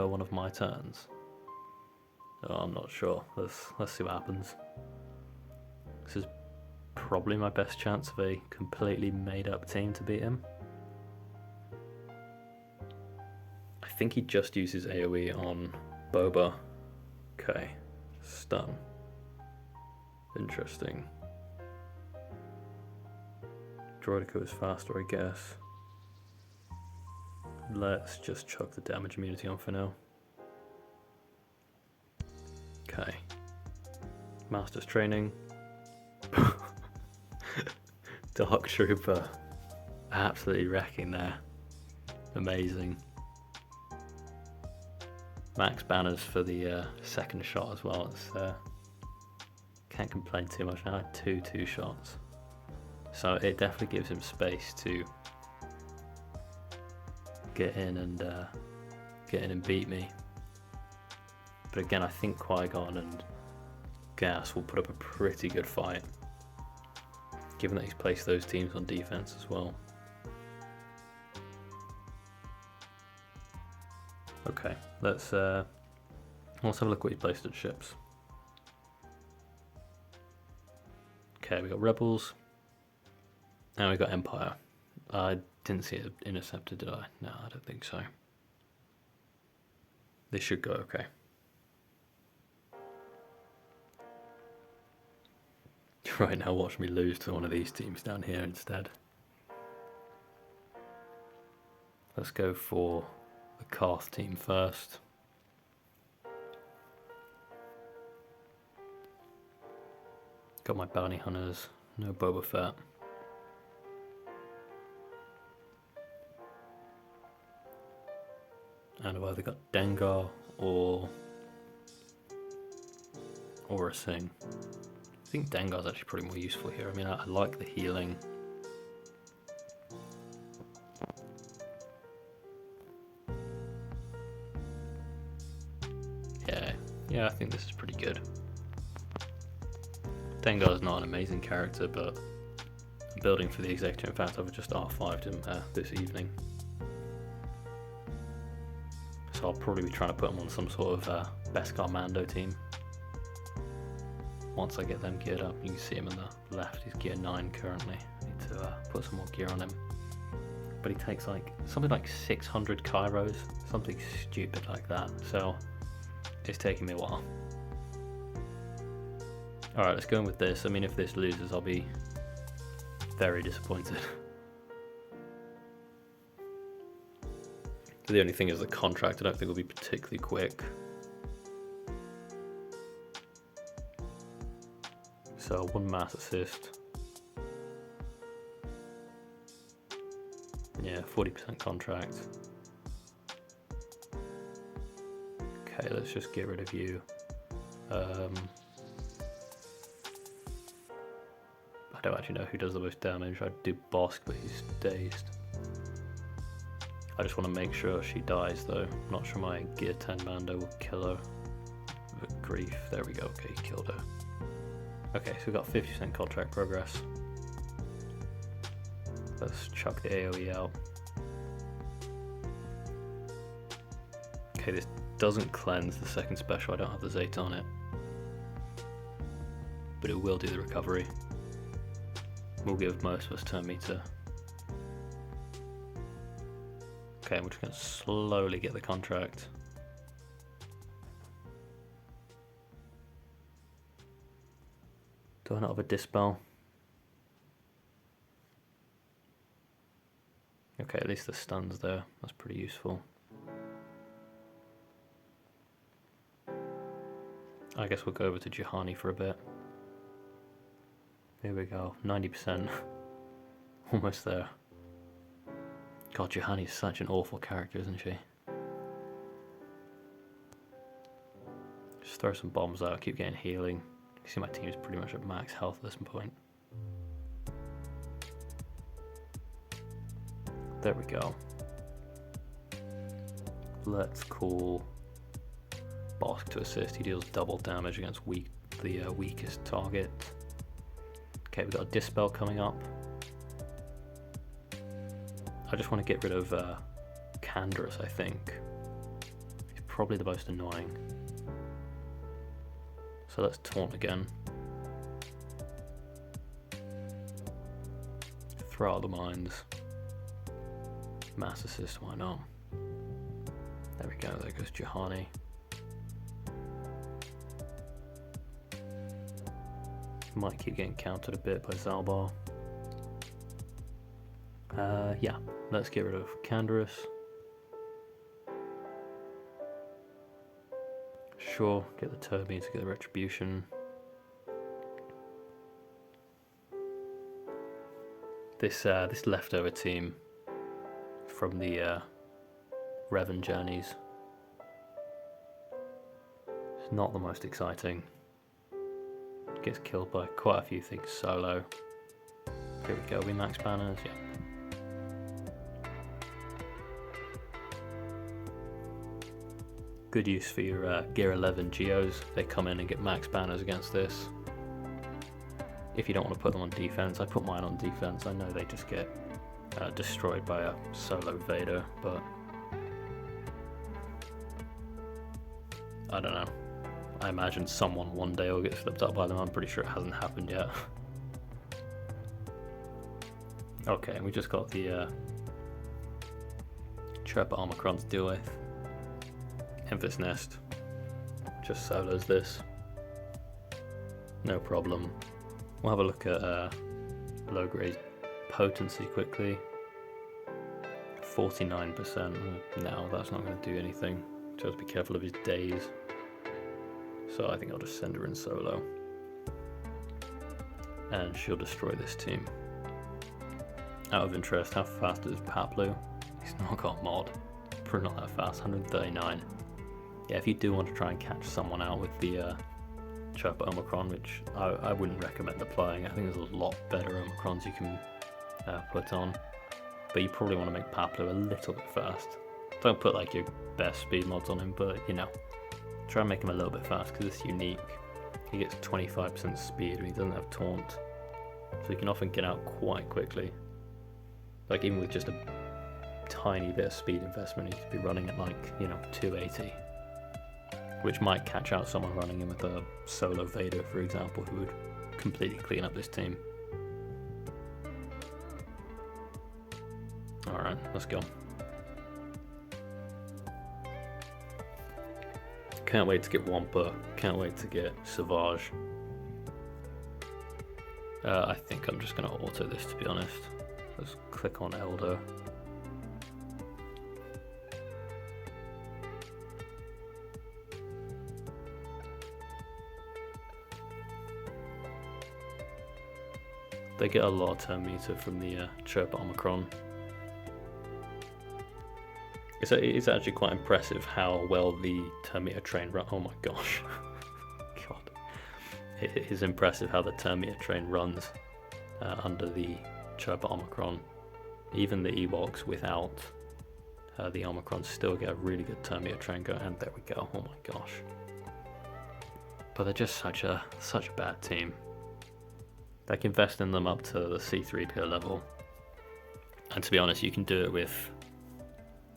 one of my turns? Oh, I'm not sure. Let's see what happens. This is probably my best chance of a completely made up team to beat him. I think he just uses AoE on Boba. Okay, stun. Interesting. Droidica is faster, I guess. Let's just chuck the damage immunity on for now. Okay. Master's training. Dark Trooper. Absolutely wrecking there. Amazing. Max banners for the second shot as well. It's can't complain too much. Now I had two shots, so it definitely gives him space to get in and beat me. But again, I think Qui-Gon and Gas will put up a pretty good fight, given that he's placed those teams on defense as well. Okay, let's have a look what he placed at ships. Okay, we got Rebels, and we got Empire. I didn't see it intercepted, did I? No, I don't think so. This should go okay. Right now, watch me lose to one of these teams down here instead. Let's go for the Carth team first. Got my bounty hunters, no Boba Fett. And I've either got Dengar or a Sing. I think Dengar's actually probably more useful here. I mean, I like the healing. Yeah, I think this is pretty good. Dengar is not an amazing character, but I'm building for the executive. In fact, I've just R5'd him this evening. So I'll probably be trying to put him on some sort of Beskar Mando team. Once I get them geared up, you can see him on the left, he's gear 9 currently. I need to put some more gear on him. But he takes like something like 600 Kairos, something stupid like that. So it's taking me a while. Alright, let's go in with this. I mean, if this loses, I'll be very disappointed. The only thing is the contract, I don't think will be particularly quick. So 1 mass assist. Yeah, 40% contract. Okay, let's just get rid of you. I don't actually know who does the most damage. I'd do Bosk, but he's dazed. I just want to make sure she dies though. I'm not sure my gear 10 Mando will kill her. But grief, there we go, okay, he killed her. Okay, so we've got 50% contract progress. Let's chuck the AoE out. Okay, this doesn't cleanse the second special, I don't have the Zeta on it. But it will do the recovery. We'll give most of us turn meter. Okay, we're just going to slowly get the contract. Do I not have a dispel? Okay, at least the stun's there. That's pretty useful. I guess we'll go over to Juhani for a bit. Here we go, 90%. Almost there. God, Juhani is such an awful character, isn't she? Just throw some bombs out, keep getting healing. You see my team is pretty much at max health at this point. There we go. Let's call Bosk to assist. He deals double damage against the weakest target. Okay, we've got a Dispel coming up. I just want to get rid of Canderous, I think. He's probably the most annoying. So let's taunt again. Throw out the mines. Mass assist, why not? There we go, there goes Juhani. Might keep getting countered a bit by Zalbar. Yeah, let's get rid of Canderous. Sure, get the turbine to get the retribution. This leftover team from the Revan journeys It's not the most exciting. Gets killed by quite a few things solo. Here we go, we max banners, yeah. Good use for your Gear 11 Geos. They come in and get max banners against this. If you don't want to put them on defense, I put mine on defense. I know they just get destroyed by a solo Vader, but I don't know. I imagine someone one day will get flipped up by them. I'm pretty sure it hasn't happened yet. Okay, we just got the Chirpa Omicron to deal with. Emphas Nest just solos this. No problem. We'll have a look at low grade potency quickly. 49%. No, that's not going to do anything. Just be careful of his days. So I think I'll just send her in solo. And she'll destroy this team. Out of interest, how fast is Paplu? He's not got mod. Probably not that fast, 139. Yeah, if you do want to try and catch someone out with the Chirpa Omicron, which I wouldn't recommend applying. I think there's a lot better Omicrons you can put on. But you probably want to make Paplu a little bit fast. Don't put like your best speed mods on him, but you know, try and make him a little bit fast because it's unique. He gets 25% speed and he doesn't have taunt. So he can often get out quite quickly. Like even with just a tiny bit of speed investment, he could be running at like, you know, 280. Which might catch out someone running him with a solo Vader, for example, who would completely clean up this team. Alright, let's go. Can't wait to get Wampa, can't wait to get Savage. I think I'm just going to auto this, to be honest. Let's click on Elder. They get a lot of turn meter from the Chirpa Omicron. It's actually quite impressive how well the turn meter train run. Oh my gosh. God. It is impressive how the turn meter train runs under the Chirpa Omicron. Even the Ewoks without the Omicron still get a really good turn meter train going. And there we go. Oh my gosh. But they're just such a bad team. Like investing them up to the C3PO level. And to be honest, you can do it with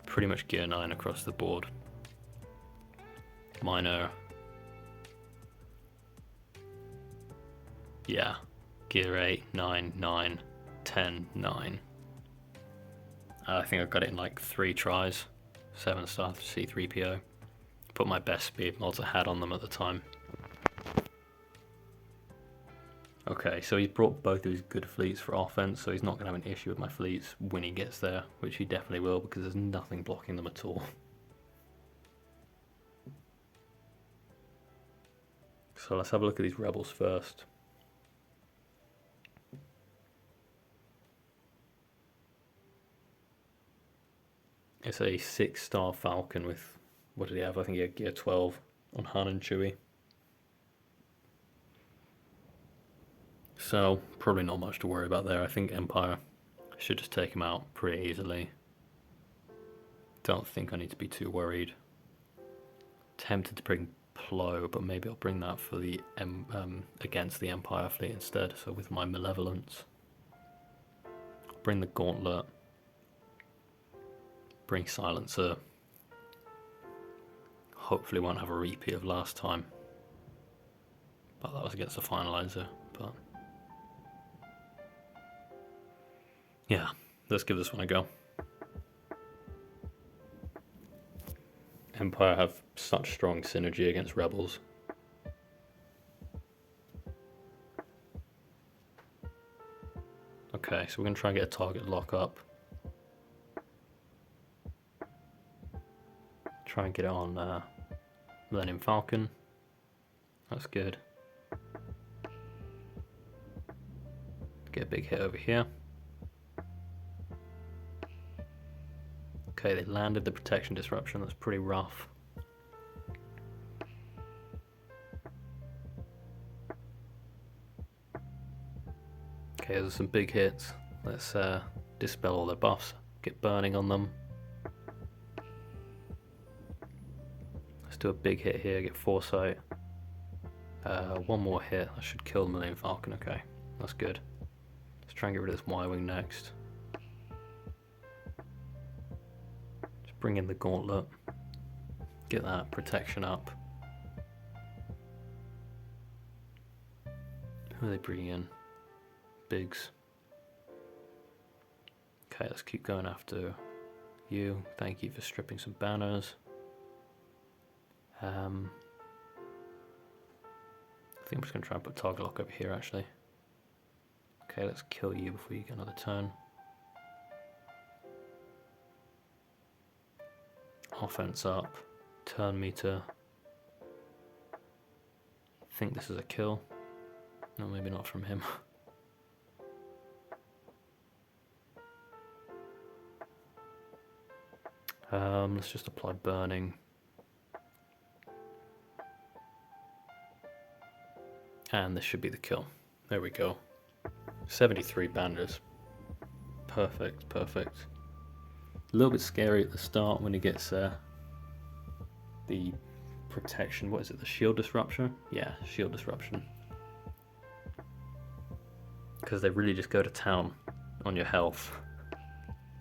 pretty much Gear 9 across the board. Minor. Yeah. Gear 8, 9, 9, 10, 9. I think I got it in like 3 tries. 7-star C3PO. Put my best speed mods I had on them at the time. Okay, so he's brought both of his good fleets for offense, so he's not going to have an issue with my fleets when he gets there, which he definitely will because there's nothing blocking them at all. So let's have a look at these rebels first. It's a 6-star Falcon with, what did he have? I think he had Gear 12 on Han and Chewie. So, probably not much to worry about there. I think Empire should just take him out pretty easily. Don't think I need to be too worried. Tempted to bring Plo, but maybe I'll bring that for the against the Empire fleet instead. So with my Malevolence. Bring the Gauntlet. Bring Silencer. Hopefully won't have a repeat of last time. But that was against the Finalizer. But yeah, let's give this one a go. Empire have such strong synergy against Rebels. Okay, so we're going to try and get a target lock up. Try and get it on Millennium Falcon. That's good. Get a big hit over here. Okay, they landed the protection disruption. That's pretty rough. Okay, there's some big hits. Let's dispel all their buffs, get burning on them. Let's do a big hit here, get foresight. One more hit, that should kill the Millennium Falcon. Okay, that's good. Let's try and get rid of this Y-Wing next. Just bring in the Gauntlet. Get that protection up. Who are they bringing in? Biggs. Okay, let's keep going after you. Thank you for stripping some banners. I think I'm just going to try and put target lock over here actually. Okay, let's kill you before you get another turn. Offense up. Turn meter. I think this is a kill. No, maybe not from him. Let's just apply burning. And this should be the kill. There we go. 73 banners. Perfect, perfect. A little bit scary at the start when he gets the protection. What is it? The shield disruption? Yeah, shield disruption. Because they really just go to town on your health.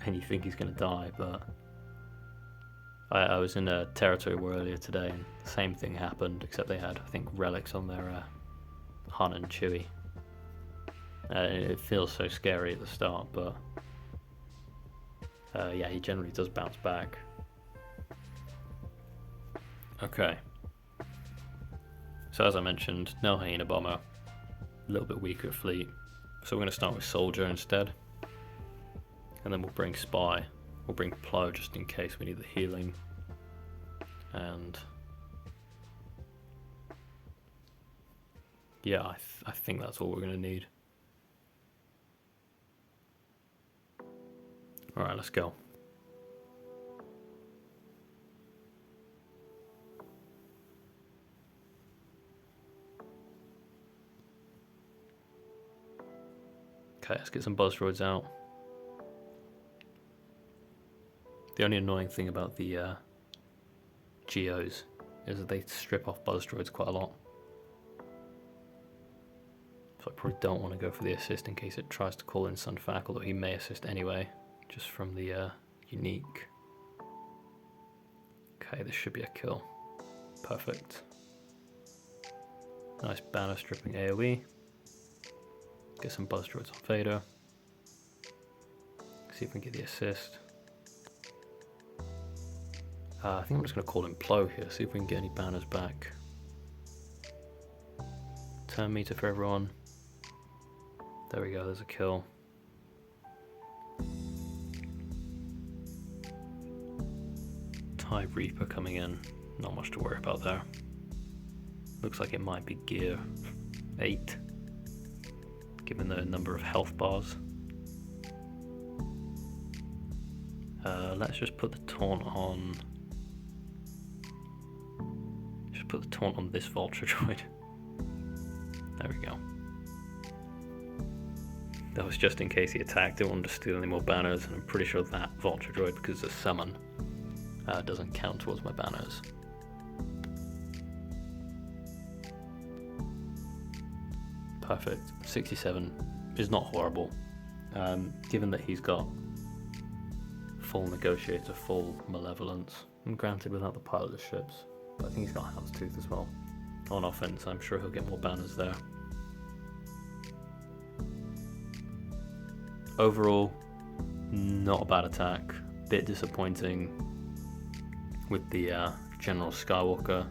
And you think he's going to die, but... I was in a territory war earlier today and the same thing happened, except they had, I think, relics on their Han and Chewie. It feels so scary at the start, but yeah, he generally does bounce back. Okay. So as I mentioned, no Hyena Bomber, a little bit weaker fleet. So we're going to start with Soldier instead. And then we'll bring Spy. We'll bring Plow just in case we need the healing. And yeah, I think that's all we're going to need. Alright, let's go. Okay, let's get some buzz droids out. The only annoying thing about the Geos is that they strip off buzz droids quite a lot. So I probably don't want to go for the assist in case it tries to call in Sun Fac, although he may assist anyway, just from the unique. Okay, this should be a kill. Perfect. Nice banner stripping AoE. Get some buzz droids on Vader. See if we can get the assist. I think I'm just going to call in Plow here, see if we can get any banners back. Turn meter for everyone. There we go, there's a kill. TIE Reaper coming in, not much to worry about there. Looks like it might be gear 8, given the number of health bars. Let's just put the taunt on. Put the taunt on this Vulture droid. There we go. That was just in case he attacked. Didn't want to steal any more banners, and I'm pretty sure that Vulture droid, because it's a summon, doesn't count towards my banners. Perfect. 67 is not horrible, given that he's got full Negotiator, full Malevolence, and granted without the pilotless ships. But I think he's got Houndstooth as well. On offense, I'm sure he'll get more banners there. Overall, not a bad attack. Bit disappointing with the General Skywalker.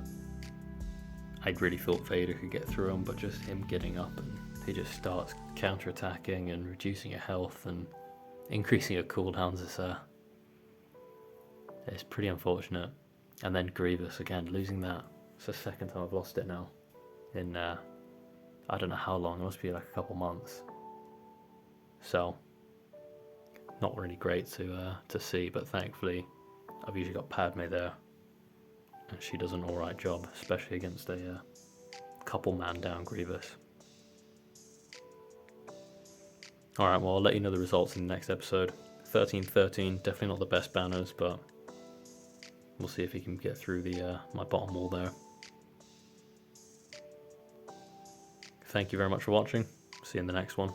I'd really thought Vader could get through him, but just him getting up and he just starts counter-attacking and reducing your health and increasing your cooldowns is pretty unfortunate. And then Grievous again, losing that. It's the second time I've lost it now. In I don't know how long, it must be like a couple months. So not really great to see, but thankfully I've usually got Padme there. And she does an alright job, especially against a couple man down Grievous. Alright, well, I'll let you know the results in the next episode. 13-13, definitely not the best banners, but we'll see if he can get through the my bottom wall there. Thank you very much for watching. See you in the next one.